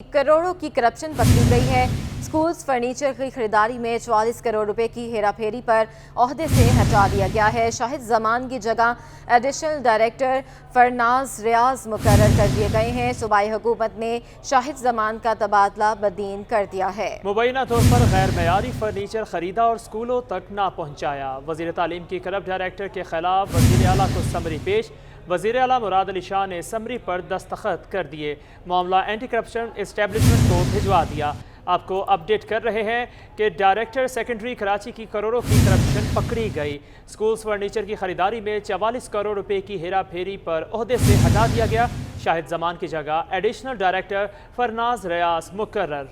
करोड़ों की करप्शन पकड़ी गई है। स्कूल्स फर्नीचर की खरीदारी में 44 करोड़ रुपए की हेराफेरी पर ओहदे से हटा दिया गया है। शाहिद जमान की जगह एडिशनल डायरेक्टर फरनाज रियाज मुकर्रर कर दिए गए हैं। सूबाई हुकूमत ने शाहिद जमान का तबादला बदीन कर दिया है। मुबैना तौर पर गैर मयारी फर्नीचर खरीदा और स्कूलों तक ना पहुँचाया। वज़ीर तालीम की करप्ट डायरेक्टर के खिलाफ वज़ीर आला को समरी पेश। वज़ीर आला मुराद अली शाह ने समरी पर दस्तखत कर दिए। मामला एंटी करप्शन एस्टेब्लिशमेंट को भिजवा दिया। आपको अपडेट कर रहे हैं कि डायरेक्टर सेकेंडरी कराची की करोड़ों की करप्शन पकड़ी गई। स्कूल्स फर्नीचर की खरीदारी में 44 करोड़ रुपए की हेरा फेरी पर ओहदे से हटा दिया गया। शाहिद जमान की जगह एडिशनल डायरेक्टर फरनाज रियाज मुकर्रर।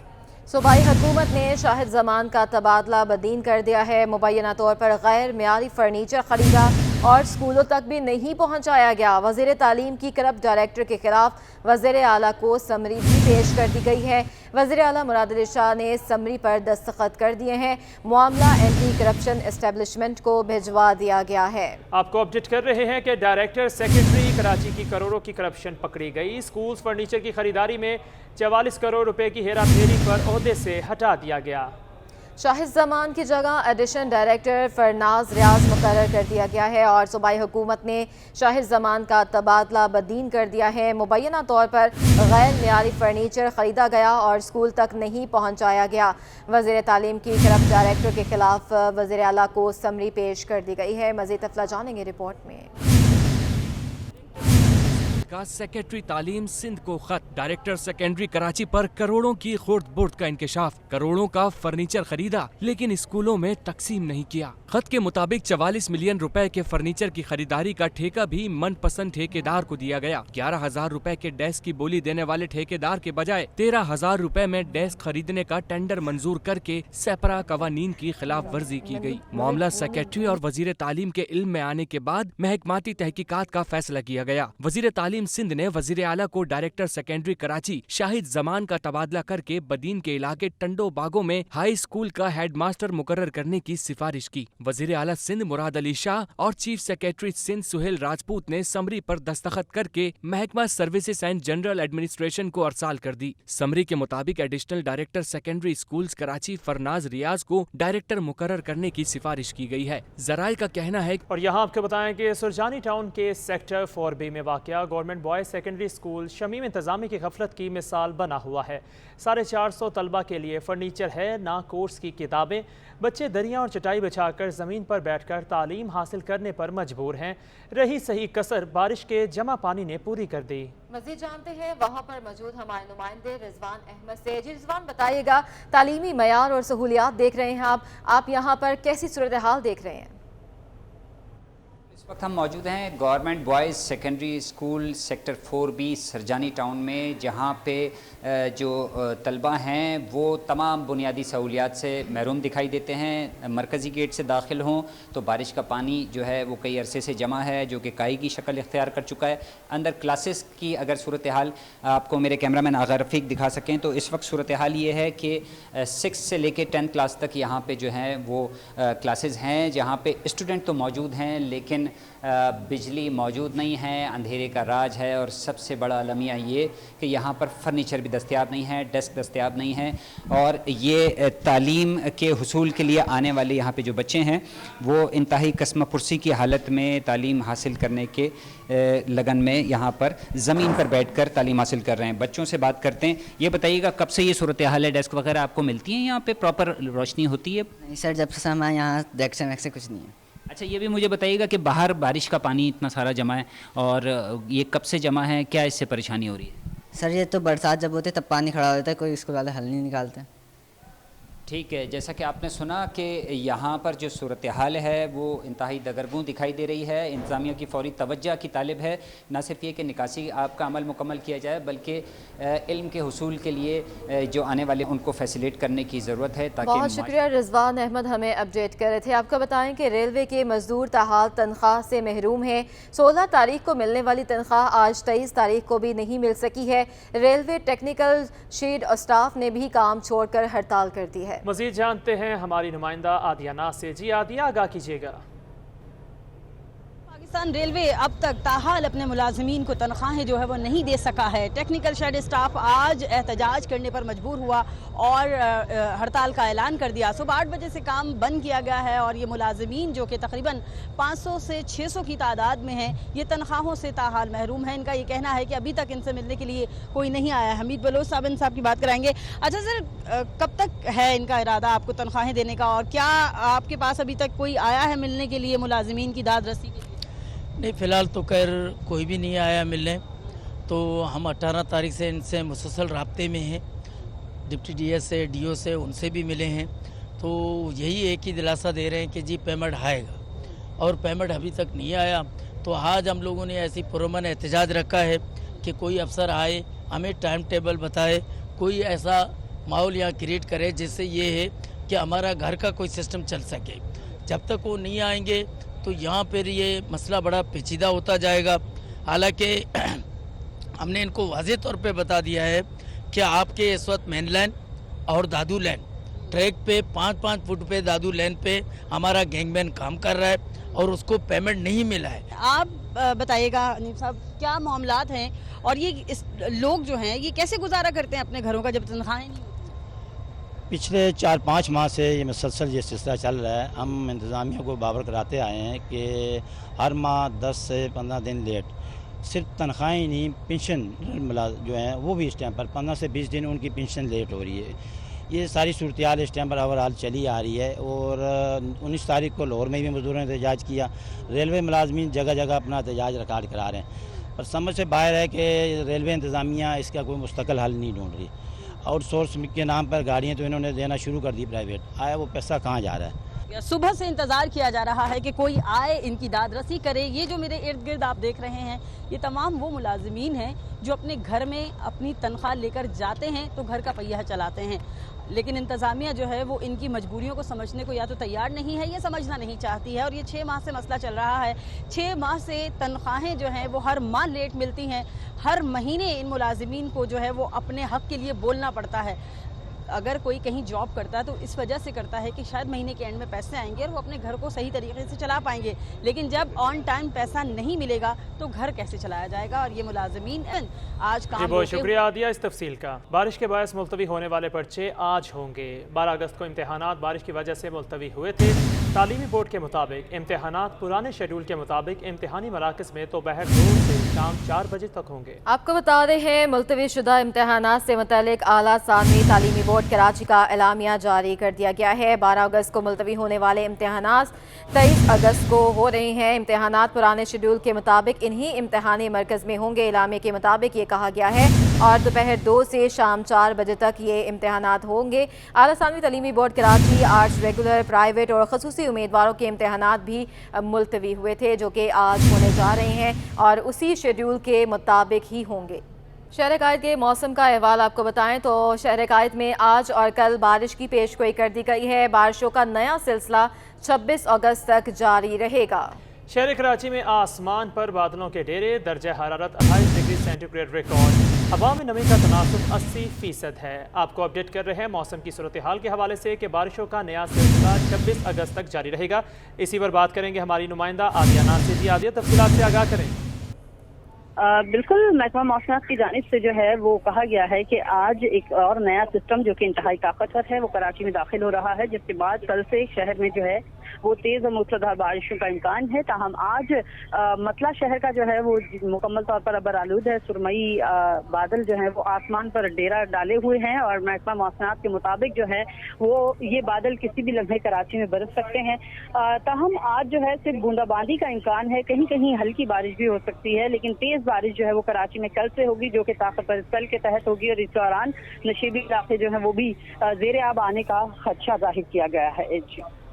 सूबाई हुकूमत ने शाहिद जमान का तबादला बदीन कर दिया है। मुबैना तौर पर गैर मयारी फर्नीचर खरीदा और स्कूलों तक भी नहीं पहुंचाया गया। वज़ीर तालीम की करप्ट डायरेक्टर के खिलाफ वज़ीर आला को समरी भी पेश कर दी गई है। वज़ीर आला मुराद अली शाह ने समरी पर दस्तखत कर दिए हैं। मामला एंटी करप्शन एस्टेब्लिशमेंट को भिजवा दिया गया है। आपको अपडेट कर रहे हैं कि डायरेक्टर सेक्रेटरी कराची की करोड़ों की करप्शन पकड़ी गई। स्कूल्स फर्नीचर की खरीदारी में 44 करोड़ रुपए की हेरा फेरी पर ओहदे से हटा दिया गया। शाहिद जमान की जगह एडिशनल डायरेक्टर फरनाज रियाज मुकर्रर कर दिया गया है और सूबाई हुकूमत ने शाहिद जमान का तबादला बदीन कर दिया है। मुबैना तौर पर गैर मयारी फर्नीचर खरीदा गया और स्कूल तक नहीं पहुंचाया गया। वज़ीर तालीम की करप्ट डायरेक्टर के खिलाफ वज़ीर आला को समरी पेश कर दी गई है। मज़ीद तफला जानेंगे रिपोर्ट में। का सेक्रेटरी तालीम सिंध को खत। डायरेक्टर सेकेंडरी कराची पर करोड़ों की खुर्द बुर्द का इंकशाफ। करोड़ों का फर्नीचर खरीदा लेकिन स्कूलों में तकसीम नहीं किया। खत के मुताबिक 44 मिलियन रुपए के फर्नीचर की खरीदारी का ठेका भी मनपसंद ठेकेदार को दिया गया। 11,000 रुपए के डेस्क की बोली देने वाले ठेकेदार के बजाय 13,000 रुपए में डेस्क खरीदने का टेंडर मंजूर करके सेपरा कवानीन की खिलाफ वर्जी की गई। मामला सेक्रेटरी और वजीर तालीम के इल्म में आने के बाद महकमाती तहकीकात का फैसला किया गया। वजीर तालीम सिंध ने वजीर आला को डायरेक्टर सेकेंडरी कराची शाहिद जमान का तबादला करके बदीन के इलाके टंडो बागों में हाई स्कूल का हेड मास्टर मुकर्रर करने की सिफारिश की। वजीर आला सिंध मुराद अली शाह और चीफ सेक्रेटरी सिंध सुहेल राजपूत ने समरी पर दस्तखत करके महकमा सर्विसेज एंड जनरल एडमिनिस्ट्रेशन को अरसाल कर दी। समरी के मुताबिक additional director secondary schools Karachi Farnaz Riaz को डायरेक्टर मुकर्रर करने की सिफारिश की गई है। जराए का कहना है और यहाँ आपको बताएं कि सुरजानी टाउन के सेक्टर 4B में वाक़या government boys secondary school Shamim इंतज़ामी की गफलत की मिसाल बना हुआ है। 450 तलबा के लिए फर्नीचर है, ना कोर्स की किताबें। बच्चे दरिया और चटाई बिछाकर ज़मीन पर बैठकर तालीम हासिल करने पर मजबूर हैं। रही सही कसर बारिश के जमा पानी ने पूरी कर दी। मज़ीद जानते हैं वहाँ पर मौजूद हमारे नुमाइंदे रिजवान अहमद से। जी रिजवान, बताइएगा, तालीमी मयार और सहूलियात देख रहे हैं आप यहाँ पर कैसी सूरत हाल देख रहे हैं? इस वक्त हम मौजूद हैं government boys secondary school sector 4B Sarjani town में, जहाँ पे जो तलबा हैं वो तमाम बुनियादी सहूलियात से महरूम दिखाई देते हैं। मरकज़ी गेट से दाखिल हों तो बारिश का पानी जो है वो कई अरसे से जमा है, जो कि काई की शक्ल इख्तियार कर चुका है। अंदर क्लासेस की अगर सूरत हाल आपको मेरे कैमरामैन आगा रफ़ीक दिखा सकें तो इस वक्त सूरत हाल ये है कि 6 से लेके 10 क्लास तक यहाँ पे जो हैं वो क्लासेस हैं, जहाँ पे स्टूडेंट तो मौजूद हैं लेकिन बिजली मौजूद नहीं है, अंधेरे का राज है। और सबसे बड़ा अलमिया ये कि यहाँ पर फर्नीचर भी दस्तयाब नहीं है, डेस्क दस्तयाब नहीं है। और ये तालीम के हुसूल के लिए आने वाले यहाँ पे जो बच्चे हैं वो इंतहाई कस्म पुरसी की हालत में तालीम हासिल करने के लगन में यहाँ पर ज़मीन पर बैठकर तालीम हासिल कर रहे हैं। बच्चों से बात करते हैं। ये बताइएगा कब से ये सूरत हाल है? डेस्क वगैरह आपको मिलती हैं यहाँ पे? प्रॉपर रोशनी होती है? नहीं सर, जब से हमारे यहाँ डेस्क वैक्स कुछ नहीं है। अच्छा, ये भी मुझे बताइएगा कि बाहर बारिश का पानी इतना सारा जमा है और ये कब से जमा है, क्या इससे परेशानी हो रही है? सर ये तो बरसात जब होती है तब पानी खड़ा होता है, कोई इसको ज़्यादा हल नहीं निकालते। ठीक है, जैसा कि आपने सुना कि यहाँ पर जो सूरत हाल है वो इंतहाई दगरगूं दिखाई दे रही है। इंतज़ामिया की फौरी तवज्जो की तालिब है, ना सिर्फ ये कि निकासी आपका अमल मुकम्मल किया जाए बल्कि इल्म के हुसूल के लिए जो आने वाले उनको फैसिलिटेट करने की ज़रूरत है। ताकि बहुत शुक्रिया रिजवान अहमद, हमें अपडेट कर रहे थे। आपको बताएं कि रेलवे के मजदूर ताहाल तनख्वाह से महरूम हैं। 16 तारीख को मिलने वाली तनख्वाह आज 23 तारीख को भी नहीं मिल सकी है। रेलवे टेक्निकल शीट और स्टाफ ने भी काम छोड़कर हड़ताल कर दी है। मजीद जानते हैं हमारी नुमाइंदा आदिया नाज से। जी आदिया, आगाह कीजिएगा। पाकिस्तान रेलवे अब तक ताहाल अपने मुलाजमीन को तनख्वाहें जो है वो नहीं दे सका है। टेक्निकल शेड स्टाफ आज एहतजाज करने पर मजबूर हुआ और हड़ताल का ऐलान कर दिया। सुबह 8 बजे से काम बंद किया गया है और ये मुलाजमीन जो कि तकरीबन 500 से 600 की तादाद में हैं, ये तनख्वाहों से ताहाल महरूम है। इनका ये कहना है कि अभी तक इनसे मिलने के लिए कोई नहीं आया है। हमीद बलोच साहब इन साहब की बात कराएंगे। अच्छा सर, कब तक है इनका इरादा आपको तनख्वाहें देने का, और क्या आपके पास अभी तक कोई आया है मिलने के लिए मुलाजमीन की दाद रसी के लिए? नहीं, फ़िलहाल तो खैर कोई भी नहीं आया मिलने। तो हम 18 तारीख से इनसे मुसलसल राब्ते में हैं, डिप्टी डीएस से, डीओ से, उनसे भी मिले हैं। तो यही एक ही दिलासा दे रहे हैं कि जी पेमेंट आएगा, और पेमेंट अभी तक नहीं आया। तो आज हम लोगों ने ऐसी पुरअमन एहतजाज रखा है कि कोई अफसर आए, हमें टाइम टेबल बताए, कोई ऐसा माहौल यहाँ क्रिएट करे जिससे ये है कि हमारा घर का कोई सिस्टम चल सके। जब तक वो नहीं आएंगे तो यहाँ पर ये मसला बड़ा पेचीदा होता जाएगा। हालांकि हमने इनको वाज़ेह तौर पे बता दिया है कि आपके इस वक्त मेन लाइन और दादू लाइन ट्रैक पे 5-5 फुट पे दादू लाइन पे हमारा गैंगमैन काम कर रहा है और उसको पेमेंट नहीं मिला है। आप बताइएगा नीम साहब, क्या मामलात हैं और ये लोग जो हैं ये कैसे गुजारा करते हैं अपने घरों का जब तनख्वाहें नहीं? पिछले 4-5 माह से ये मुसलसल ये सिलसिला चल रहा है। हम इंतज़ामिया को बावर कराते आए हैं कि हर माह 10 से 15 दिन लेट, सिर्फ तनख्वाहें ही नहीं, पेंशन जो है वो भी इस टाइम पर 15 से 20 दिन उनकी पेंशन लेट हो रही है। ये सारी सूरत हाल इस टाइम पर ओवरऑल चली आ रही है। और 19 तारीख को लाहौर में भी मजदूरों ने एहतजाज किया। रेलवे मुलाजमीन जगह जगह अपना एहतजाज रिकॉर्ड करा रहे हैं, पर समझ से बाहर है कि रेलवे इंतज़ामिया इसका कोई मुस्तकिल हल नहीं ढूंढ रही। आउटसोर्स के नाम पर गाड़ियाँ तो इन्होंने देना शुरू कर दी प्राइवेट, आया वो पैसा कहाँ जा रहा है? सुबह से इंतज़ार किया जा रहा है कि कोई आए, इनकी दाद रसी करे। ये जो मेरे इर्द गिर्द आप देख रहे हैं, ये तमाम वो मुलाजमीन हैं जो अपने घर में अपनी तनख्वाह लेकर जाते हैं तो घर का पहिया चलाते हैं, लेकिन इंतज़ामिया जो है वो इनकी मजबूरियों को समझने को या तो तैयार नहीं है, ये समझना नहीं चाहती है। और ये 6 माह से मसला चल रहा है। 6 माह से तनख्वाहें जो हैं वो हर माह लेट मिलती हैं। हर महीने इन मुलाजिमीन को जो है वो अपने हक़ के लिए बोलना पड़ता है। अगर कोई कहीं जॉब करता है तो इस वजह से करता है कि शायद महीने के एंड में पैसे आएंगे और वो अपने घर को सही तरीके से चला पाएंगे, लेकिन जब ऑन टाइम पैसा नहीं मिलेगा तो घर कैसे चलाया जाएगा? और ये मुलाजमीन आज काम बहुत शुक्रिया आदिया इस तफसील का। बारिश के बायस मुलतवी होने वाले पर्चे आज होंगे। 12 अगस्त को इम्तहानात बारिश की वजह से मुलतवी हुए थे। तालीमी बोर्ड के मुताबिक इम्तहानात पुराने शेड्यूल के मुताबिक इम्तहानी मराकज़ में दोपहर 2 से शाम 4 बजे तक होंगे। आपको बता रहे हैं मुलतवी शुदा इम्तहानात से मुतल्लिक आला सानवी तालीमी बोर्ड कराची का एलामिया जारी कर दिया गया है। 12 अगस्त को मुलतवी होने वाले इम्तहानात 23 अगस्त को हो रहे हैं। इम्तहानात पुराने शेड्यूल के मुताबिक इन्हीं इम्तहानी मरकज़ में होंगे। एलामे के मुताबिक ये कहा गया है और दोपहर 2 से शाम 4 बजे तक ये इम्तहानात होंगे। आला सानवी तालीमी board Karachi arts regular, private और खसूसी उम्मीदवारों के इम्तहानात भी मुलतवी हुए थे, जो कि आज होने जा रहे हैं और उसी शेड्यूल के मुताबिक ही होंगे। शहर कायद के मौसम का अहवाल आपको बताएं तो शहर कायद में आज और कल बारिश की पेशगोई कर दी गई है। बारिशों का नया सिलसिला 26 अगस्त तक जारी रहेगा। शहर कराची में आसमान पर बादलों के डेरे, दर्जा हरारत 28 डिग्री सेंटीग्रेड रिकॉर्ड। हवा में नमी का तनासुब 80% है। आपको अपडेट कर रहे हैं मौसम की सूरत हाल के हवाले से कि बारिशों का नया सिलसिला 26 अगस्त तक जारी रहेगा। इसी पर बात करेंगे हमारी नुमाइंदा आदिया नासिर जी। आदिया, तफसीलात से आगाह करें। बिल्कुल, महकमा मौसमियात की जानिब से जो है वो कहा गया है कि आज एक और नया सिस्टम जो कि इंतहाई ताकतवर है वो कराची में दाखिल हो रहा है, जिसके बाद कल से शहर में जो है वो तेज और मूसलाधार बारिशों का इम्कान है। ताहम आज मतला शहर का जो है वो मुकम्मल तौर पर अबर आलूद है। सुरमई बादल जो है वो आसमान पर डेरा डाले हुए हैं और महकमा मौसमियात के मुताबिक जो है वो ये बादल किसी भी लम्हे कराची में बरस सकते हैं। ताहम आज जो है सिर्फ बूंदाबांदी का इम्कान है, कहीं कहीं हल्की बारिश भी हो सकती है, लेकिन तेज बारिश जो है वो कराची में कल से होगी, जो कि ताकतवर स्पेल के तहत होगी। और इस दौरान नशीबी इलाके जो है वो भी ज़ेर आब आने का खदशा जाहिर किया गया है।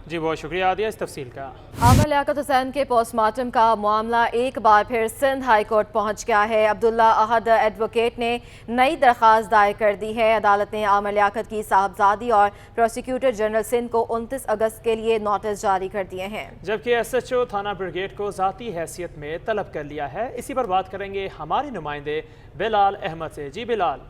जी बहुत शुक्रिया आदिया इस तफसील का। आमिर लियाकत हुसैन के पोस्टमार्टम का मामला एक बार फिर सिंध हाई कोर्ट पहुंच गया है। अब्दुल्ला अहद एडवोकेट ने नई दरख्वास्त दायर कर दी है। अदालत ने आमिर लियाकत की साहबजादी और प्रोसिक्यूटर जनरल सिंध को 29 अगस्त के लिए नोटिस जारी कर दिए हैं, जबकि SHO थाना ब्रिगेड को ज़ाती हैसियत में तलब कर लिया है। इसी पर बात करेंगे हमारे नुमाइंदे बिलाल अहमद से। जी बिलाल।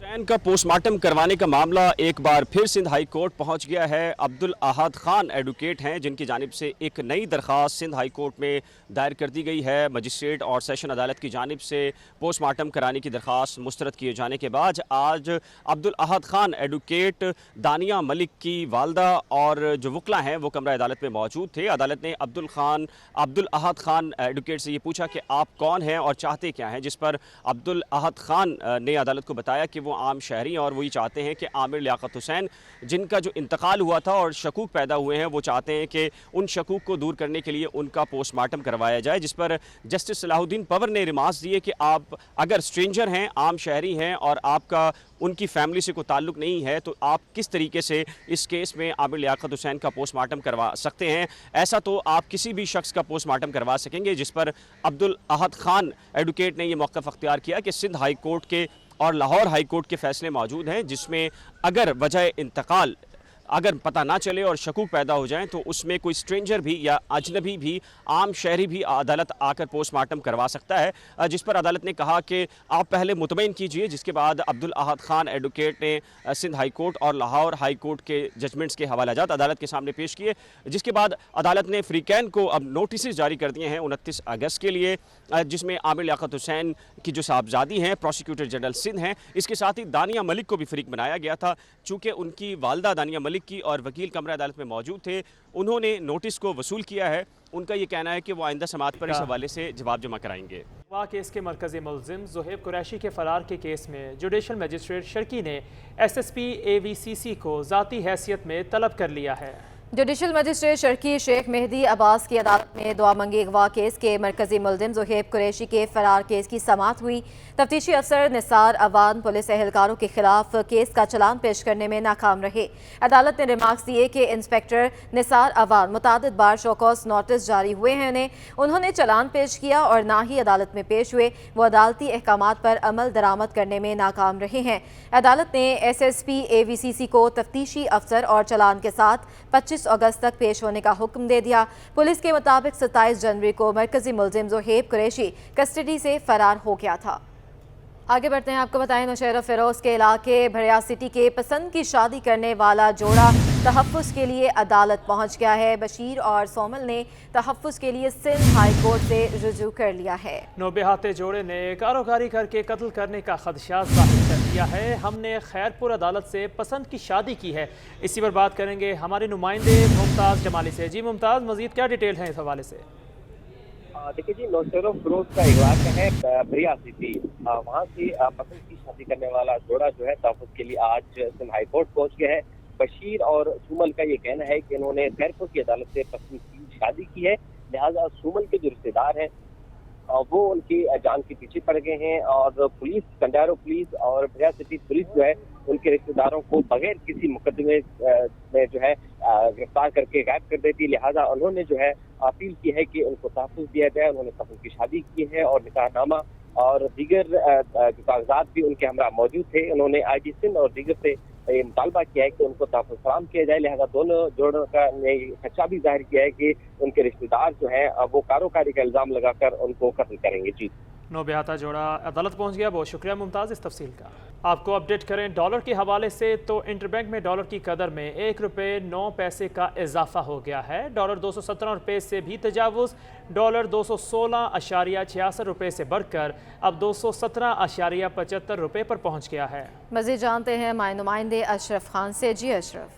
हुसैन का पोस्टमार्टम करवाने का मामला एक बार फिर सिंध हाई कोर्ट पहुंच गया है। अब्दुल अहद खान एडवोकेट हैं जिनकी जानिब से एक नई दरख्वास्त सिंध हाई कोर्ट में दायर कर दी गई है। मजिस्ट्रेट और सेशन अदालत की जानिब से पोस्टमार्टम कराने की दरख्वास्त मुस्तरद किए जाने के बाद आज अब्दुल अहद खान एडवोकेट दानिया मलिक की वालदा और जो वकला हैं वो कमरा अदालत में मौजूद थे। अदालत ने अब्दुल अहद खान एडवोकेट से ये पूछा कि आप कौन हैं और चाहते क्या हैं, जिस पर अब्दुल अहद खान ने अदालत को बताया कि वो आम शहरी और वही चाहते हैं कि आमिर लियाकत हुसैन जिनका जो इंतकाल हुआ था और शकूक पैदा हुए हैं, वो चाहते हैं कि उन शकूक को दूर करने के लिए उनका पोस्टमार्टम करवाया जाए। जिस पर जस्टिस सलाहुद्दीन पवर ने रिमार्क्स दिए कि आप अगर स्ट्रेंजर हैं, आम शहरी हैं और आपका उनकी फैमिली से कोई ताल्लुक नहीं है तो आप किस तरीके से इस केस में आमिर लियाकत हुसैन का पोस्टमार्टम करवा सकते हैं। ऐसा तो आप किसी भी शख्स का पोस्टमार्टम करवा सकेंगे। जिस पर अब्दुल अहद खान एडवोकेट ने यह मौक़िफ़ अख्तियार किया कि सिंध हाई कोर्ट के और लाहौर हाई कोर्ट के फैसले मौजूद हैं जिसमें अगर वजह इंतकाल अगर पता ना चले और शकूक पैदा हो जाएं तो उसमें कोई स्ट्रेंजर भी या अजनबी भी आम शहरी भी अदालत आकर पोस्टमार्टम करवा सकता है। जिस पर अदालत ने कहा कि आप पहले मुतमईन कीजिए। जिसके बाद अब्दुल अहद खान एडवोकेट ने सिंध हाई कोर्ट और लाहौर हाई कोर्ट के जजमेंट्स के हवालाजात अदालत के सामने पेश किए। जिसके बाद अदालत ने फ्रीकैन को अब नोटिस जारी कर दिए हैं 29 अगस्त के लिए, जिसमें आमिर लियाकत हुसैन की जो साहबजादी हैं प्रोसिक्यूटर जनरल सिंध हैं, इसके साथ ही दानिया मलिक को भी फरीक बनाया गया था। चूँकि उनकी वालदा दानिया मलिक की और वकील कमरा अदालत में मौजूद थे, उन्होंने नोटिस को वसूल किया है। उनका ये कहना है कि वो आइंदा समाअत पर इस हवाले से जवाब जमा कराएंगे। केस के मरकजी मुलजिम ज़ुहैब कुरैशी के फरार के केस में जुडिशल मजिस्ट्रेट शर्की ने SSP AVCC को ज़ाती हैसियत में तलब कर लिया है। जुडिशल मजिस्ट्रेट शर्की शेख मेहदी अब्बास की अदालत में दुआ मंगी अगवा केस के मरकजी मुलजिम ज़ुहैब कुरैशी के फरार केस की समाअत हुई। तफ्तीशी अफसर निसार अवान पुलिस एहलकारों के खिलाफ केस का चलान पेश करने में नाकाम रहे। अदालत ने रिमार्क्स दिए कि इंस्पेक्टर निसार अवान मुतादिद बार शोकॉस नोटिस जारी हुए हैं, उन्होंने चलान पेश किया और ना ही अदालत में पेश हुए। वो अदालती अहकामात पर अमल दरामद करने में नाकाम रहे हैं। अदालत ने SSP AVCC को तफ्तीशी अफसर और चलान के साथ 25 अगस्त तक पेश होने का हुक्म दे दिया। पुलिस के मुताबिक 27 जनवरी को मरकजी मुलजिम ज़ुहैब कुरैशी कस्टडी से फरार हो गया था। आगे बढ़ते हैं, आपको बताएं नौशहरा फिरोज के इलाके भरिया सिटी के पसंद की शादी करने वाला जोड़ा तहफ़्फ़ुज़ के लिए अदालत पहुंच गया है। बशीर और सोमल ने तहफ़्फ़ुज़ के लिए सिंध हाई कोर्ट से रुजू कर लिया है। नौबेहाते जोड़े ने कारोबारी करके कत्ल करने का खदशा जाहिर कर दिया है। हमने खैरपुर अदालत से पसंद की शादी की है। इसी पर बात करेंगे हमारे नुमाइंदे मुमताज़ जमाली से। जी मुमताज़, मज़ीद क्या डिटेल है इस हवाले से? देखिए जी, नौशहरा फिरोज का इलाका है भरिया सिटी, वहाँ से पसंद की शादी करने वाला जोड़ा जो है तहफ़्फ़ुज़ के लिए आज सिंध हाई कोर्ट पहुँच गया है। बशीर और सुमल का ये कहना है कि इन्होंने खैरपुर की अदालत से पसंद की शादी की है, लिहाजा सुमल के जो रिश्तेदार हैं वो उनकी जान के पीछे पड़ गए हैं और पुलिस, कंडारो पुलिस और भरिया सिटी पुलिस जो है उनके रिश्तेदारों को बगैर किसी मुकदमे में जो है गिरफ्तार करके गायब कर देती। लिहाजा उन्होंने जो है अपील की है कि उनको तहफ़्फ़ुज़ दिया जाए। उन्होंने पसंद की शादी की है और निकाहनामा और दीगर जो कागजात भी उनके हमरा मौजूद थे। उन्होंने IG सिंध और दीगर से ये मुतालबा किया है कि उनको तहफ़्फ़ुज़ फराहम किया जाए। लिहाजा दोनों जोड़ों का ने खदशा भी जाहिर किया है कि उनके रिश्तेदार जो हैं वो कारोकारी का इल्ज़ाम लगाकर उनको कत्ल करेंगे। जी, नौबेहाता जोड़ा अदालत पहुंच गया। बहुत शुक्रिया मुमताज़ इस तफसील का। आपको अपडेट करें डॉलर के हवाले से तो इंटरबैंक में डॉलर की कदर में 1 रुपये 9 पैसे का इजाफा हो गया है। डॉलर 217 रुपये से भी तजावुज़, डॉलर 216.66 रुपये से बढ़कर अब 217.75 रुपये पर पहुँच गया है। मज़ीद जानते हैं हमारे नुमाइंदे अशरफ खान से। जी अशरफ,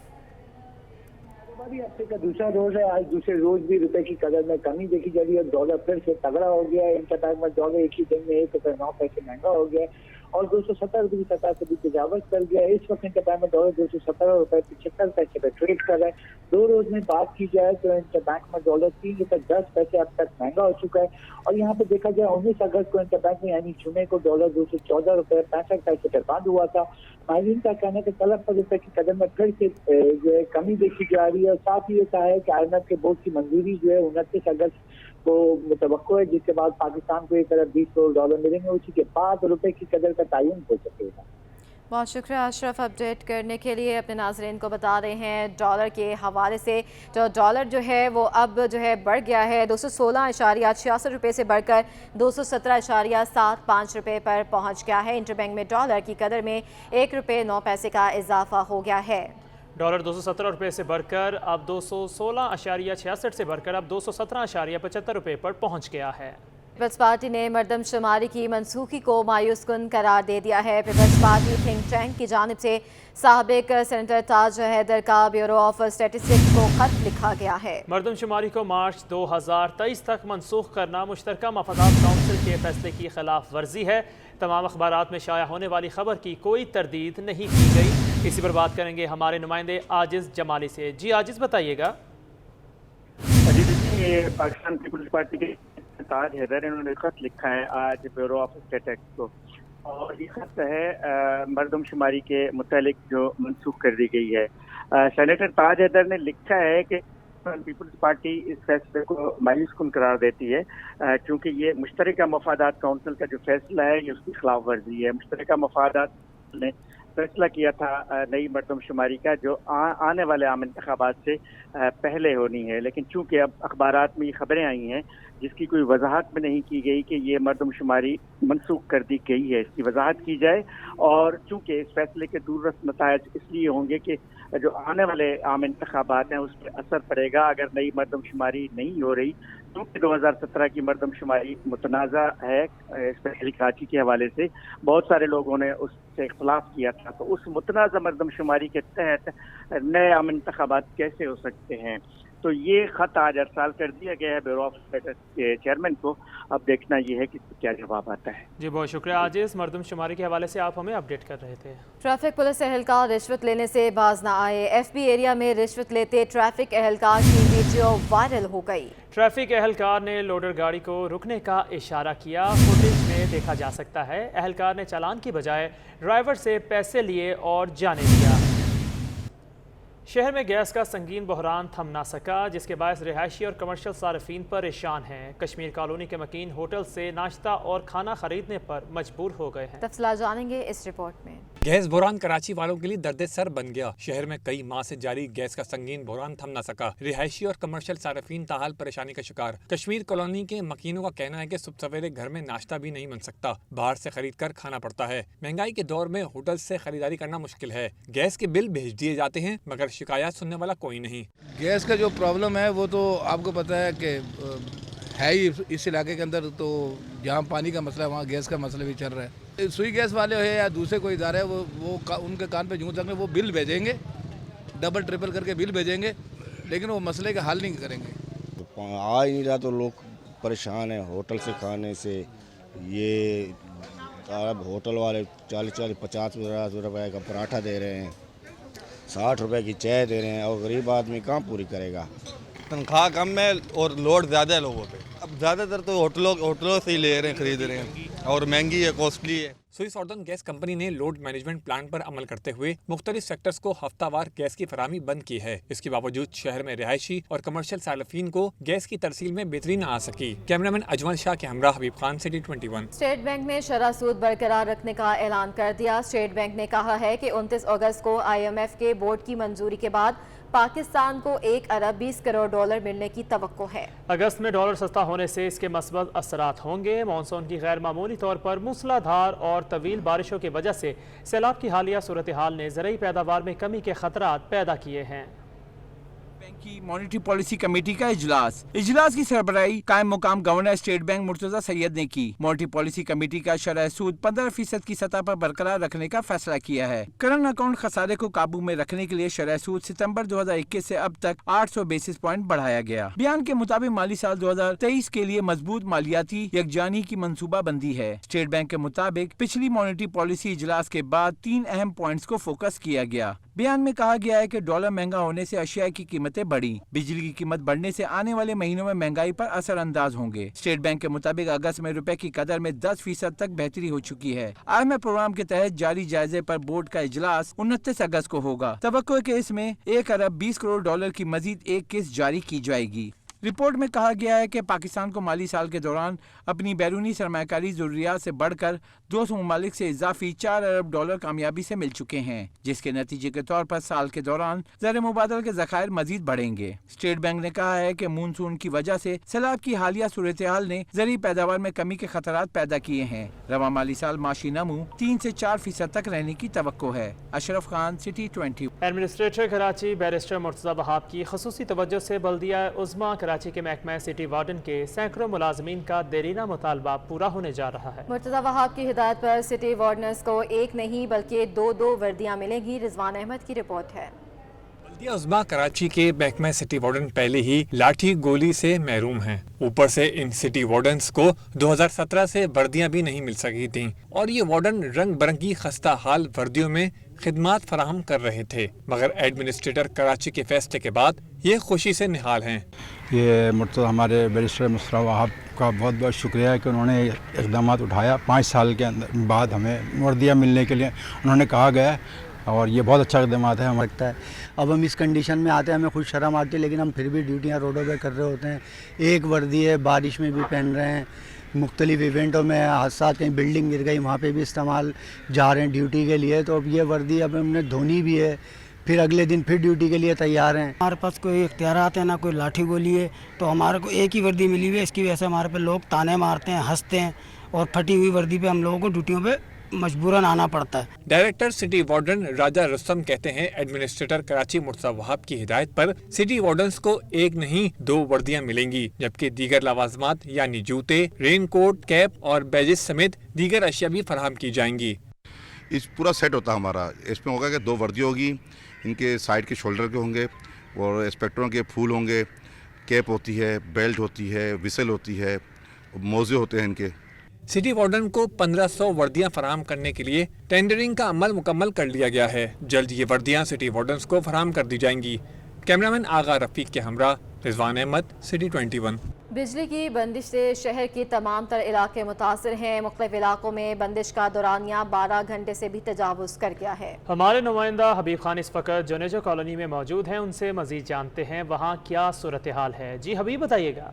हफ्ते का दूसरा रोज है। आज दूसरे रोज भी रुपए की कदर में कमी देखी जा रही है। डॉलर फिर से तगड़ा हो गया है। इंटरबैंक में डॉलर एक ही दिन में 1 रुपये 9 पैसे महंगा हो गया और 270 रुपये की सतह से भी तजावज कर गया है। इस वक्त इंटरबैंक में डॉलर 217 रुपये 75 पैसे पे ट्रेड कर रहा है। 2 रोज में बात की जाए तो इंटरबैंक में डॉलर 3 रुपये 10 पैसे अब तक महंगा हो चुका है। और यहाँ पे देखा जाए 19 अगस्त को इंटरबैंक में यानी जुमे को डॉलर 214 रुपये 65 पैसे पर बंद हुआ था। माहिरीन का कहना है कि तलब पर रुपये की कदर में फिर से जो है कमी देखी जा रही है। और साथ ही ये कहा है कि IMF के बोर्ड की मंजूरी जो है 29 अगस्त को मुतवक्को है, जिसके बाद पाकिस्तान को एक तरफ $20 करोड़ मिलेंगे। उसी के बाद रुपए की कदर का तयन हो सकेगा। بہت شکریہ اشرف اپڈیٹ کرنے کے لیے. اپنے ناظرین کو بتا رہے ہیں ڈالر کے حوالے سے ڈالر جو ہے وہ اب جو ہے بڑھ گیا ہے 216.66 روپے سے بڑھ کر 217.75 روپے پر پہنچ گیا ہے. انٹر بینک میں ڈالر کی قدر میں 1 روپے 9 پیسے کا اضافہ ہو گیا ہے. ڈالر 217 روپے سے بڑھ کر اب 216.66 سے بڑھ کر اب 217.75 روپے پر پہنچ گیا ہے. پیپلز پارٹی نے مردم شماری کی منسوخی کو مایوس کن قرار دے دیا ہے. پیپلز پارٹی تھنک ٹینک کی جانب سے سابق سینیٹر تاج حیدر کا بیورو آف اسٹیٹسٹکس کو خط لکھا گیا ہے. مردم شماری کو مارچ 2023 تک منسوخ کرنا مشترکہ مفادات کونسل کے فیصلے کی خلاف ورزی ہے. تمام اخبارات میں شائع ہونے والی خبر کی کوئی تردید نہیں کی گئی. اسی پر بات کریں گے ہمارے نمائندے عاجز جمالی سے. جی عاجز بتائیے گا. پاکستان پیپلز پارٹی کے تاج حیدر انہوں نے خط لکھا ہے آج بیورو آف اسٹیٹسٹکس کو، اور یہ خط ہے مردم شماری کے متعلق جو منسوخ کر دی گئی ہے. سینیٹر تاج حیدر نے لکھا ہے کہ پیپلز پارٹی اس فیصلے کو مایوس کن قرار دیتی ہے کیونکہ یہ مشترکہ مفادات کونسل کا جو فیصلہ ہے یہ اس کی خلاف ورزی ہے. مشترکہ مفادات نے فیصلہ کیا تھا نئی مردم شماری کا جو آنے والے عام انتخابات سے پہلے ہونی ہے، لیکن چونکہ اب اخبارات میں یہ خبریں آئی ہیں جس کی کوئی وضاحت میں نہیں کی گئی کہ یہ مردم شماری منسوخ کر دی گئی ہے، اس کی وضاحت کی جائے. اور چونکہ اس فیصلے کے دوررس نتائج اس لیے ہوں گے کہ جو آنے والے عام انتخابات ہیں اس پر اثر پڑے گا اگر نئی مردم شماری نہیں ہو رہی، کیونکہ 2017 کی مردم شماری متنازع ہے اسپیشلی کراچی کے حوالے سے. بہت سارے لوگوں نے اس سے اختلاف کیا تھا، تو اس متنازع مردم شماری کے تحت نئے عام انتخابات کیسے ہو سکتے ہیں. تو یہ خط آج ارسال کر دیا گیا ہے بیورو آف اسٹیٹسٹکس کے چیئرمین کو. اب دیکھنا یہ ہے کہ کیا جواب آتا ہے. جی بہت شکریہ عاجز. مردم شماری کے حوالے سے آپ ہمیں اپڈیٹ کر رہے تھے. ٹریفک پولیس اہلکار رشوت لینے سے باز نہ آئے. ایف بی ایریا میں رشوت لیتے ٹریفک اہلکار کی ویڈیو وائرل ہو گئی. ٹریفک اہلکار نے لوڈر گاڑی کو رکنے کا اشارہ کیا. فوٹیج میں دیکھا جا سکتا ہے اہلکار نے چالان کی بجائے ڈرائیور سے پیسے لیے اور جانے دیا. شہر میں گیس کا سنگین بحران تھم نہ سکا جس کے باعث رہائشی اور کمرشل صارفین پریشان ہیں. کشمیر کالونی کے مکین ہوٹل سے ناشتہ اور کھانا خریدنے پر مجبور ہو گئے ہیں. تفصیلات جانیں گے اس رپورٹ میں. گیس بحران کراچی والوں کے لیے درد سر بن گیا. شہر میں کئی ماہ سے جاری گیس کا سنگین بحران تھم نہ سکا. رہائشی اور کمرشل صارفین تاحال پریشانی کا شکار. کشمیر کالونی کے مکینوں کا کہنا ہے کہ صبح سویرے گھر میں ناشتہ بھی نہیں بن سکتا، باہر سے خرید کر کھانا پڑتا ہے. مہنگائی کے دور میں ہوٹل سے خریداری کرنا مشکل ہے. گیس کے بل بھیج دیے جاتے ہیں مگر شکایات سننے والا کوئی نہیں. گیس کا جو پرابلم ہے وہ تو آپ کو پتہ ہے کہ ہے ہی اس علاقے کے اندر، تو جہاں پانی کا مسئلہ ہے وہاں گیس کا مسئلہ بھی چل رہا ہے. سوئی گیس والے ہے یا دوسرے کوئی ادارے ہیں وہ ان کے کان پہ جوں تک وہ بل بھیجیں گے، ڈبل ٹرپل کر کے بل بھیجیں گے، لیکن وہ مسئلے کا حل نہیں کریں گے. آ ہی نہیں رہا تو لوگ پریشان ہیں ہوٹل سے کھانے سے. یہ اب ہوٹل والے 40-50 روپے کا پراٹھا دے رہے ہیں، 60 روپے کی چائے دے رہے ہیں، اور غریب آدمی کہاں پوری کرے گا. تنخواہ کم ہے اور لوڈ زیادہ ہے لوگوں پہ. اب زیادہ تر تو ہوٹلوں سے ہی لے رہے ہیں، خرید رہے ہیں، اور مہنگی ہے، کوسٹلی ہے. سوئی ساردرن گیس کمپنی نے لوڈ مینجمنٹ پلان پر عمل کرتے ہوئے مختلف سیکٹرز کو ہفتہ وار گیس کی فراہمی بند کی ہے. اس کے باوجود شہر میں رہائشی اور کمرشل صارفین کو گیس کی ترسیل میں بہتری نہ آ سکی. کیمرامین اجمل شاہ کے ہمراہ حبیب خان، سٹی 21. اسٹیٹ بینک نے شرح سود برقرار رکھنے کا اعلان کر دیا. اسٹیٹ بینک نے کہا ہے کہ 29 اگست کو IMF کے بورڈ کی منظوری کے بعد پاکستان کو 1 ارب 20 کروڑ ڈالر ملنے کی توقع ہے. اگست میں ڈالر سستا ہونے سے اس کے مثبت اثرات ہوں گے. مانسون کی غیر معمولی طور پر موسلا دھار اور طویل بارشوں کی وجہ سے سیلاب کی حالیہ صورتحال نے زرعی پیداوار میں کمی کے خطرات پیدا کیے ہیں. بینک کی مانیٹری پالیسی کمیٹی کا اجلاس کی سربراہی قائم مقام گورنر اسٹیٹ بینک مرتضی سید نے کی. مانیٹری پالیسی کمیٹی کا شرح سود 15% کی سطح پر برقرار رکھنے کا فیصلہ کیا ہے. کرنٹ اکاؤنٹ خسارے کو قابو میں رکھنے کے لیے شرح سود ستمبر 2021 سے اب تک 800 بیسس پوائنٹ بڑھایا گیا. بیان کے مطابق مالی سال 2023 کے لیے مضبوط مالیاتی یکجانی کی منصوبہ بندی ہے. اسٹیٹ بینک کے مطابق پچھلی مانیٹری پالیسی اجلاس کے بعد 3 اہم پوائنٹس کو فوکس کیا گیا. بیان میں کہا گیا ہے کہ ڈالر مہنگا ہونے سے اشیاء کی قیمتیں بڑھی. بجلی کی قیمت بڑھنے سے آنے والے مہینوں میں مہنگائی پر اثر انداز ہوں گے. اسٹیٹ بینک کے مطابق اگست میں روپے کی قدر میں 10% تک بہتری ہو چکی ہے. IMF پروگرام کے تحت جاری جائزے پر بورڈ کا اجلاس 29 اگست کو ہوگا. توقع ہے کہ اس میں 1 ارب 20 کروڑ ڈالر کی مزید ایک قسط جاری کی جائے گی. रिपोर्ट में कहा गया है कि पाकिस्तान को माली साल के दौरान अपनी बैरूनी सरमायाकारी जरूरियात से बढ़कर 200 ममालिक से इजाफी $4 अरब कामयाबी से मिल चुके हैं, जिसके नतीजे के तौर पर साल के दौरान ज़र मुबादला के ज़खायर मजीद बढ़ेंगे। स्टेट बैंक ने कहा है कि मानसून की वजह से सैलाब की हालिया सूरत हाल ने ज़रूरी पैदावार में कमी के खतरात पैदा किए हैं। रवा माली साल माशी नमू 3 से 4% तक रहने की तवक्को है। Ashraf Khan, city 20। Administrator Karachi barrister Murtaza Wahab की खसूसी तवज्जो से बल्दिया उज़्मा कराची के महकमा सिटी वार्डन के सैकड़ों मुलाजमीन का देरीना मुतालबा पूरा होने जा रहा है। मुर्तज़ा वहाब की हिदायत पर सिटी वार्डनर्स को एक नहीं बल्कि दो वर्दियां मिलेंगी। रिजवान अहमद की रिपोर्ट है। बल्दिया उज़्मा कराची के महकमा सिटी वार्डन पहले ही लाठी गोली से महरूम हैं। ऊपर से इन सिटी वार्डन्स को 2017 से वर्दियां भी नहीं मिल सकी थीं और ये वार्डन रंग बिरंगी खस्ता हाल वर्दियों में खिदमात फराहम कर रहे थे, मगर एडमिनिस्ट्रेटर कराची के फैसले के बाद ये खुशी से निहाल हैं। ये मुर्तज़ा हमारे बैरिस्टर मुर्तज़ा वहाब का बहुत बहुत शुक्रिया है कि उन्होंने इक़दाम उठाया। 5 साल के अंदर बाद हमें वर्दियाँ मिलने के लिए उन्होंने कहा गया और ये बहुत अच्छा इक़दाम है। हमें लगता है अब हम इस कंडीशन में आते हैं, हमें खुद शर्म आती है, लेकिन हम फिर भी ड्यूटियाँ रोडों पे कर रहे होते हैं। एक वर्दी है, बारिश में भी पहन रहे हैं, मुख्तलिफ इवेंटों में हादसा, कहीं बिल्डिंग गिर गई वहाँ पे भी इस्तेमाल जा रहे हैं ड्यूटी के लिए। तो अब ये वर्दी अब हमने धोनी भी है, फिर अगले दिन फिर ड्यूटी के लिए तैयार हैं। हमारे पास कोई इख्तियारात है ना कोई लाठी गोली है, तो हमारे को एक ही वर्दी मिली हुई है। इसकी वजह से हमारे पे लोग ताने मारते हैं, हंसते हैं और फटी हुई वर्दी पे हम लोगों को ड्यूटियों पे मजबूरन आना पड़ता है। डायरेक्टर सिटी वार्डन राजा रुस्तम कहते हैं एडमिनिस्ट्रेटर कराची मुर्तज़ा वहाब की हिदायत पर सिटी वार्डन्स को एक नहीं 2 वर्दियां मिलेंगी, जबकि दीगर लवाजमात यानी जूते, रेन कोट, कैप और बैजेस समेत दीगर अशिया भी फराहम की जाएंगी। इस पूरा सेट होता हमारा, इसमें होगा कि 2 वर्दी होगी, इनके साइड के शोल्डर के होंगे और इंस्पेक्टरों के फूल होंगे, कैप होती है, बेल्ट होती है, विसल होती है, मोजे होते हैं इनके। सिटी वार्डन को 1500 वर्दियां फराहम करने के लिए टेंडरिंग का अमल मुकम्मल कर लिया गया है। जल्द ये वर्दियां सिटी वार्डन्स को फराहम कर दी जाएंगी। कैमरामैन आगा रफीक के हमरा रिजवान अहमद, सिटी 21। बिजली की बंदिश से शहर के तमाम तर इलाके मुतासर हैं। मुख्तलिफ इलाकों में बंदिश का दौरानिया 12 घंटे से भी तजावुज़ कर गया है। हमारे नुमाइंदा हबीब खान इस वक्त जुनेजो कॉलोनी में मौजूद हैं, उनसे मजीद जानते हैं वहाँ क्या सूरत हाल है। जी हबीब, बताइएगा।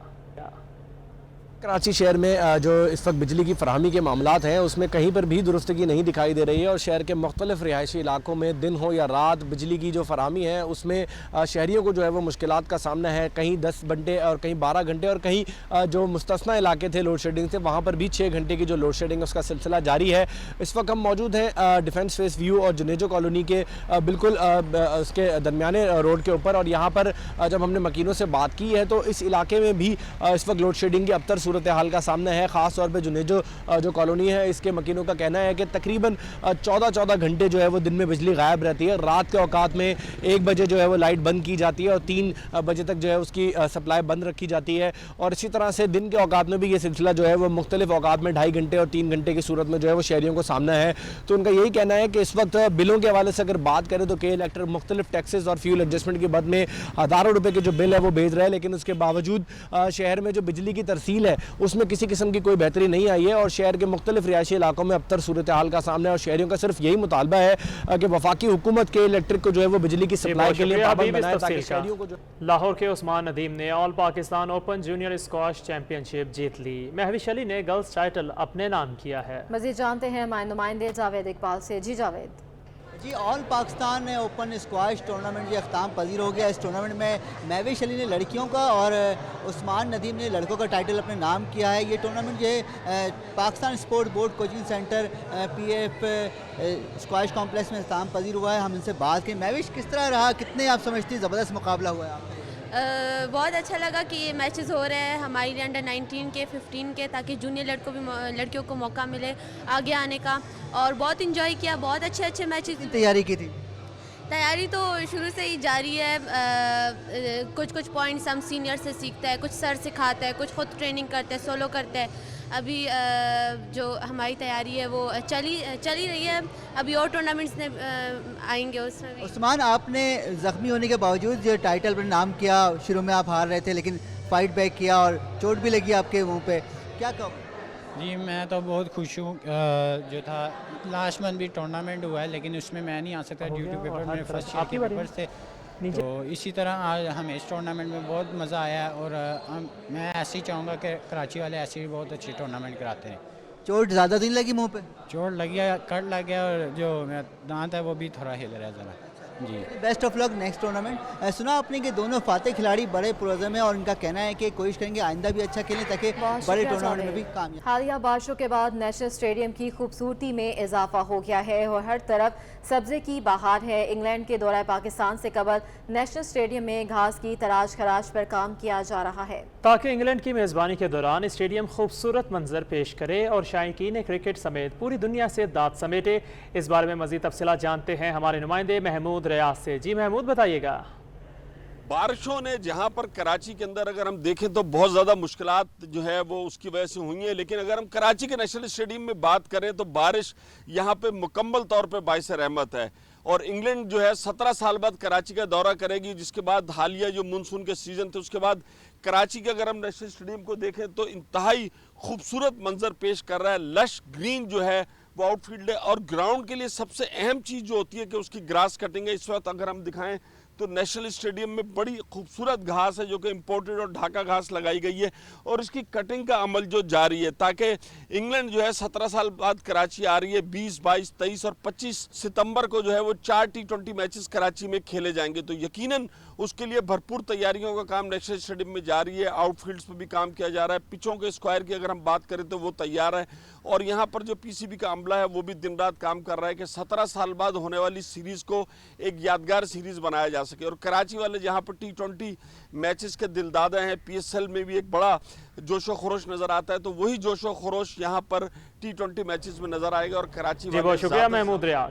कराची शहर में जो इस वक्त बिजली की फराहमी के मामलात हैं उसमें कहीं पर भी दुरुस्तगी नहीं दिखाई दे रही है और शहर के मुख्तलिफ रिहायशी इलाकों में दिन हो या रात बिजली की जो फराहमी है उसमें शहरियों को जो है वो मुश्किलात का सामना है। कहीं 10 घंटे और कहीं 12 घंटे और कहीं जो मुस्तस्ना इलाके थे लोड शेडिंग से वहाँ पर भी 6 घंटे की जो लोड शेडिंग है उसका सिलसिला जारी है। इस वक्त हम मौजूद हैं डिफेंस फेस व्यू और जुनेजो कॉलोनी के बिल्कुल उसके दरमियाने रोड के ऊपर, और यहाँ पर जब हमने मकीनों से बात की है तो इस इलाके में भी इस वक्त लोड शेडिंग की अबतर सूरत हाल का सामना है। ख़ास तौर पे जुनेजो जो कॉलोनी है इसके मकीनों का कहना है कि तकरीबन 14 घंटे जो है वो दिन में बिजली गायब रहती है। रात के औकात में 1 बजे जो है वो लाइट बंद की जाती है और 3 बजे तक जो है उसकी सप्लाई बंद रखी जाती है। और इसी तरह से दिन के औकात में भी ये सिलसिला जो है वो मुख्तलिफ औकात में 2.5 घंटे और 3 घंटे की सूरत में जो है वो शहरियों को सामना है। तो उनका यही कहना है कि इस वक्त बिलों के हवाले से अगर बात करें तो के इलेक्ट्रिक मुख्तलिफ टैक्सेस और फ्यूल एडजस्टमेंट के बाद में हज़ारों रुपये के जो बिल है वो भेज रहे हैं, लेकिन उसके बावजूद शहर में जो बिजली की तरसील है उसमें किसी किस्म की कोई बेहतरी नहीं आई है और शहर के मुख्तलिफ रिहायशी इलाकों में अबतर सूरत हाल का सामना है। और शहरियों का सिर्फ यही मुतालबा है कि वफाकी हुकूमत के इलेक्ट्रिक को जो है वो बिजली की सप्लाई के लिए पाबंद बनाए ताकि शहरियों को जो। लाहौर के उस्मान नदीम ने all Pakistan open junior squash championship जीत ली। महविश अली ने गर्ल्स टाइटल अपने नाम किया है। मजीद जानते हैं हमारे नुमाइंदे जावेद इकबाल से। जी जावेद। जी, all Pakistan open squash tournament जो अख्ताम पजीर हो गया। इस टूर्नामेंट में महविश अली ने लड़कियों का और उस्मान नदीम ने लड़कों का टाइटल अपने नाम किया है। ये टूर्नामेंट जो है Pakistan sport board coaching centre PF squash complex में अख्ताम पजीर हुआ है। हम इनसे बात की। महविश, किस तरह रहा, कितने आप समझती ज़बरदस्त मुकाबला हुआ है आपका? बहुत अच्छा लगा कि ये मैचेस हो रहे हैं हमारे लिए अंडर 19 के 15 के, ताकि जूनियर लड़कियों को मौका मिले आगे आने का। और बहुत इंजॉय किया, बहुत अच्छे मैचेस। तैयारी की थी? तैयारी तो शुरू से ही जारी है। कुछ पॉइंट्स हम सीनियर से सीखते हैं, कुछ सर सिखाते हैं, कुछ खुद ट्रेनिंग करते हैं, सोलो करते हैं। अभी जो हमारी तैयारी है वो चली रही है। अभी और टूर्नामेंट्स ने आएंगे उसमें भी। उस्मान, आपने ज़ख्मी होने के बावजूद जो टाइटल पर नाम किया, शुरू में आप हार रहे थे लेकिन फाइट बैक किया और चोट भी लगी आपके मुंह पे, क्या कहो? जी, मैं तो बहुत खुश हूँ। जो था लास्ट मंथ भी टूर्नामेंट हुआ है लेकिन उसमें मैं नहीं आ सकता ड्यू टू पेपर, मेरे फर्स्ट ईयर के पेपर थे। तो इसी तरह आज हमें इस टूर्नामेंट में बहुत मज़ा आया और मैं ऐसे ही चाहूँगा कि कराची वाले ऐसे ही बहुत अच्छी टूर्नामेंट कराते हैं। चोट ज़्यादा दिन लगी मुंह पे? चोट लग गया, कट लग गया और जो मेरा दांत है वो भी थोड़ा हिल रहा है ज़रा जी। Best of luck next tournament. सुना आपने कि दोनों फातेह खिलाड़ी बड़े पुरज़म हैं और इनका कहना है कि कोशिश करेंगे आइंदा भी अच्छा खेलें ताकि बड़े टूर्नामेंट में भी कामयाब। हालिया बारिशों के बाद नेशनल स्टेडियम की खूबसूरती में इजाफा हो गया है और हर तरफ सब्जे की बहार है। इंग्लैंड के दौरा पाकिस्तान से कबल नेशनल स्टेडियम में घास की तराश खराश पर काम किया जा रहा है ताकि इंग्लैंड की मेज़बानी के दौरान स्टेडियम खूबसूरत मंजर पेश करे और शायकीन क्रिकेट समेत पूरी दुनिया से दाद समेटे। इस बारे में मज़ीद तफसीलात जानते हैं हमारे नुमाइंदे महमूद रियाज से। जी महमूद, बताइएगा। बारिशों ने जहां पर कराची के अंदर अगर हम देखें तो बहुत ज़्यादा मुश्किलात जो है वो उसकी वजह से हुई है, लेकिन अगर हम कराची के नेशनल स्टेडियम में बात करें तो बारिश यहां पे मुकम्मल तौर पे बाइस रहमत है। और इंग्लैंड जो है 17 साल बाद कराची का दौरा करेगी, जिसके बाद हालिया जो मानसून के सीज़न थे उसके बाद कराची के अगर हम नेशनल स्टेडियम को देखें तो इंतहाई खूबसूरत मंजर पेश कर रहा है। लश ग्रीन जो है वो आउटफील्ड है और ग्राउंड के लिए सबसे अहम चीज़ जो होती है कि उसकी ग्रास कटिंग है। इस वक्त अगर हम दिखाएं तो नेशनल स्टेडियम में बड़ी खूबसूरत घास है जो कि इंपोर्टेड और ढाका घास लगाई गई है और इसकी कटिंग का अमल जो जारी है ताकि इंग्लैंड जो है 17 साल बाद कराची आ रही है। 20, 22, 23 और 25 सितंबर को जो है वो 4 T20 मैचेस कराची में खेले जाएंगे। तो यकीनन उसके लिए भरपूर तैयारियों का काम नेशनल स्टेडियम में जारी है। आउटफील्ड्स पर भी काम किया जा रहा है। पिचों के स्क्वायर की अगर हम बात करें तो वो तैयार है और यहाँ पर जो PCB का अमला है वो भी दिन रात काम कर रहा है कि 17 साल बाद होने वाली सीरीज़ को एक यादगार सीरीज़ बनाया जा सके। और कराची वाले जहाँ पर T20 मैचेस के दिलदादे हैं, PSL में भी एक बड़ा जोशो खरोश नज़र आता है, तो वही जोशो खरोश यहाँ पर T20 मैचेस में नज़र आएगा और कराची वाले। बहुत शुक्रिया महमूद रियाज।